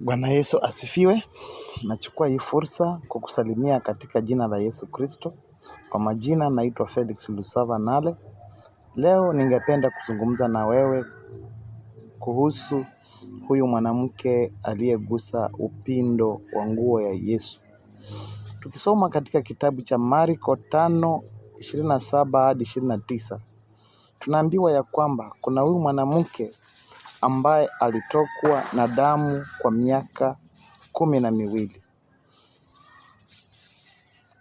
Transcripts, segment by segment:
Bwana Yesu asifiwe. Nachukua hii fursa kukusalimia katika jina la Yesu Kristo. Kwa majina naitwa Felix Lusava Nale. Leo ningependa kuzungumza na wewe kuhusu huyu mwanamke aliyegusa upindo wa nguo ya Yesu. Tukisoma katika kitabu cha Marko 5:27 hadi 29. Tunaambiwa ya kwamba kuna huyu mwanamke ambaye alitokwa na damu kwa miaka 12.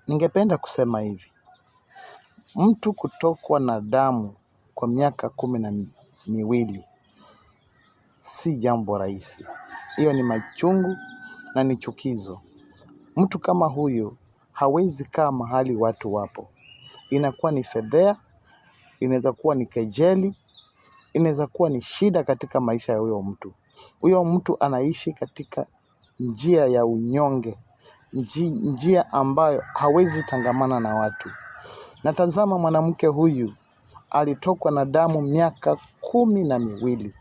Ningependa kusema hivi, mtu kutokwa na damu kwa miaka 12 si jambo rahisi. Hiyo ni machungu na ni chukizo. Mtu kama huyu hawezi kaa mahali watu wapo. Inakuwa ni fedhea, inaweza kuwa ni kejeli, inaweza kuwa ni shida katika maisha ya huyo mtu. Huyo mtu anaishi katika njia ya unyonge, njia ambayo hawezi tangamana na watu. Natazama mwanamke huyu alitokwa na damu miaka 12.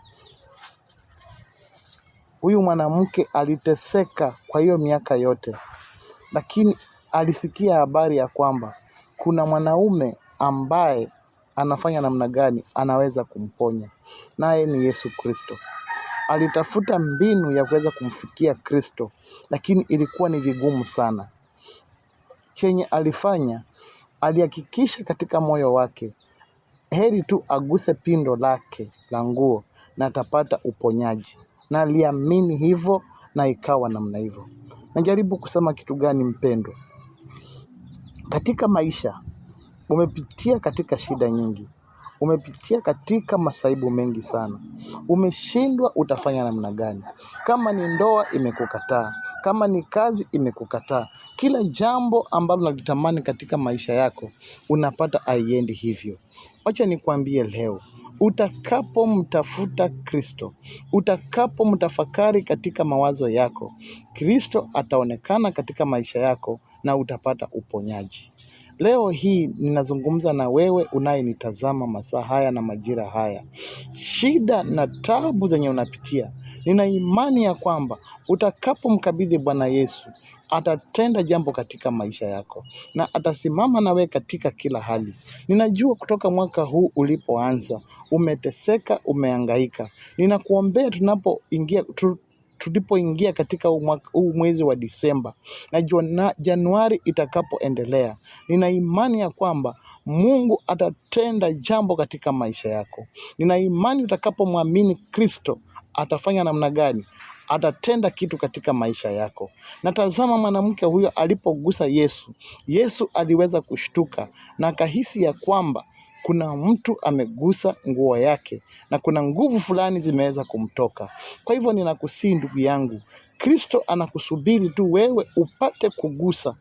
Huyu mwanamke aliteseka kwa hiyo miaka yote, lakini alisikia habari ya kwamba kuna mwanaume ambaye anafanya namna gani anaweza kumponya, naye ni Yesu Kristo. Alitafuta mbinu ya kuweza kumfikia Kristo, lakini ilikuwa ni vigumu sana. Chenye alifanya, alihakikisha katika moyo wake, heri tu aguse pindo lake la nguo na atapata uponyaji. Na aliamini hivyo na ikawa namna hivyo. Najaribu kusema kitu gani mpendwa? Katika maisha, umepitia katika shida nyingi. Umepitia katika masaibu mengi sana. Umeshindwa utafanya namna gani? Kama ni ndoa imekukataa, kama ni kazi imekukataa, kila jambo ambalo unalitamani katika maisha yako unapata haiendi hivyo. Wacha nikwambie leo, utakapomtafuta Kristo, utakapomtafakari katika mawazo yako, Kristo ataonekana katika maisha yako na utapata uponyaji. Leo hii ninazungumza na wewe unayenitazama masaa haya na majira haya. Shida na taabu zenye unapitia, nina imani ya kwamba utakapomkabidhi Bwana Yesu, atatenda jambo katika maisha yako na atasimama na wewe katika kila hali. Ninajua kutoka mwaka huu ulipoanza, umeteseka, umehangaika. Ninakuombea tulipoingia katika huu mwezi wa Disemba na Januari itakapoendelea, nina imani ya kwamba Mungu atatenda jambo katika maisha yako. Nina imani utakapomwamini Kristo, atafanya namna gani? Atatenda kitu katika maisha yako. Natazama mwanamke huyo alipogusa Yesu. Yesu aliweza kushtuka na akahisi ya kwamba kuna mtu amegusa nguo yake na kuna nguvu fulani zimeweza kumtoka. Kwa hivyo ninakusihi ndugu yangu, Kristo anakusubiri tu wewe upate kugusa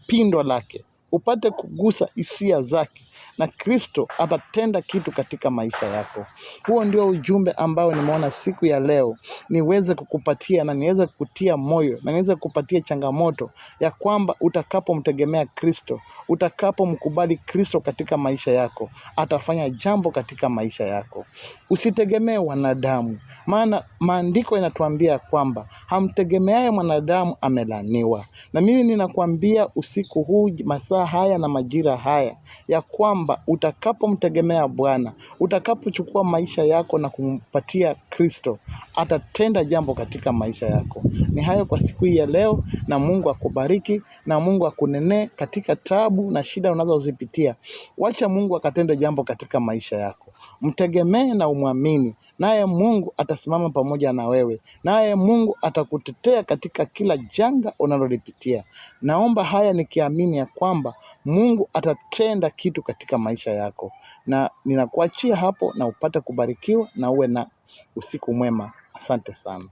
pindo lake, upate kugusa hisia zake, na Kristo atatenda kitu katika maisha yako. Huo ndio ujumbe ambao nimeona siku ya leo niweze kukupatia na niweze kukutia moyo na niweze kukupatia changamoto ya kwamba utakapomtegemea Kristo, utakapomkubali Kristo katika maisha yako, atafanya jambo katika maisha yako. Usitegemee wanadamu, maana maandiko yanatuambia kwamba hamtegemeaye mwanadamu amelaaniwa. Na mimi ninakuambia usiku huu, masaa haya na majira haya, ya kwamba utakapomtegemea Bwana, utakapochukua maisha yako na kumpatia Kristo, atatenda jambo katika maisha yako. Ni hayo kwa siku hii ya leo, na Mungu akubariki na Mungu akunenee katika taabu na shida unazozipitia. Wacha Mungu akatende jambo katika maisha yako. Mtegemee na umwamini, naye Mungu atasimama pamoja na wewe, naye Mungu atakutetea katika kila janga unalolipitia. Naomba haya nikiamini ya kwamba Mungu atatenda kitu katika maisha yako, na ninakuachia hapo na upate kubarikiwa na uwe na usiku mwema. Asante sana.